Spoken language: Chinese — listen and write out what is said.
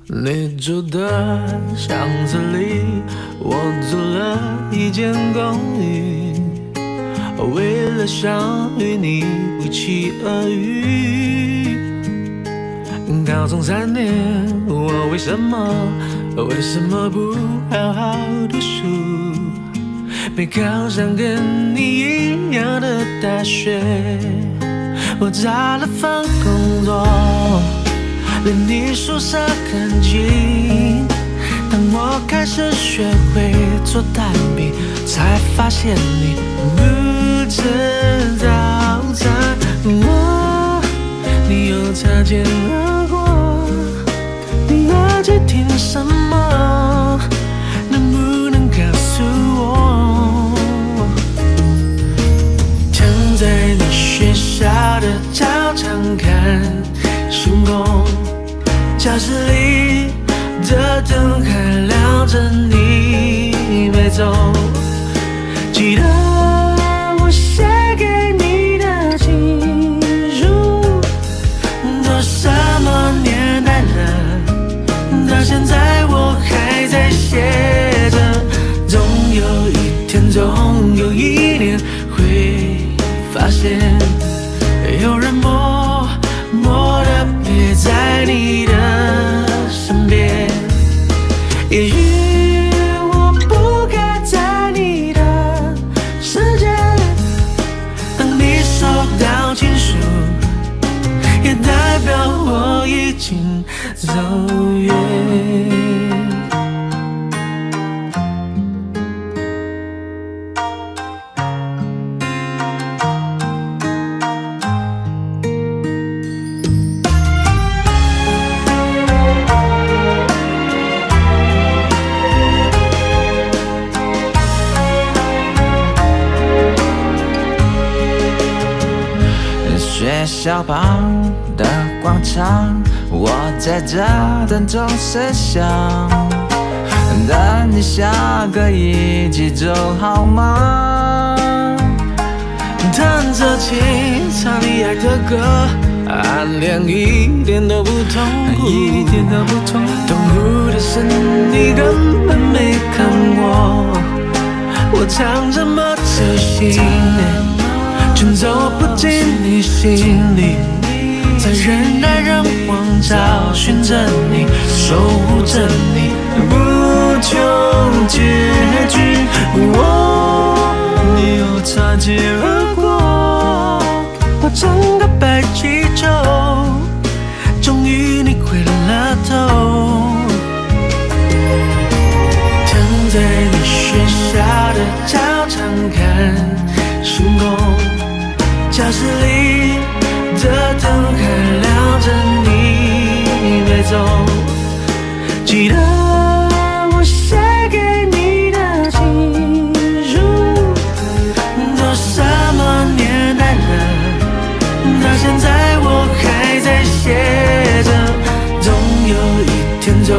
你住的巷子里，我租了一间公寓，为了想与你不期而遇。高中3年，我为什么不好好读书？没考上跟你一样的大学，我找了份工作，连你宿舍很近。当我开始学会做蛋饼，才发现你不吃早餐。你又擦肩而过，你耳机听什么？能不能告诉我？躺在你学校的操场看星空，教室里的灯还亮着，你没走。记得我写给你的情书，都什么年代了，到现在我还在写着。总有一天，总有一年会发现，有人默默地陪在你的身边。也许我不该在你的世界，当你收到情书，也代表我已经走远。学校旁的广场，我在这等钟声响，等你下个一起走好吗？弹着琴，唱你爱的歌，暗恋一点都不痛苦，痛苦的是你根本没看我，我唱这么走心，却走不进你心里，在人来人往找寻着你，守护着你，不求结局。你又擦肩而过，我整个白气球，终于你回了头。躺在你学校的操场看星空，教室里的灯还亮着，你没走。记得我写给你的情书，都什么年代了，到现在我还在写着。总有一天，总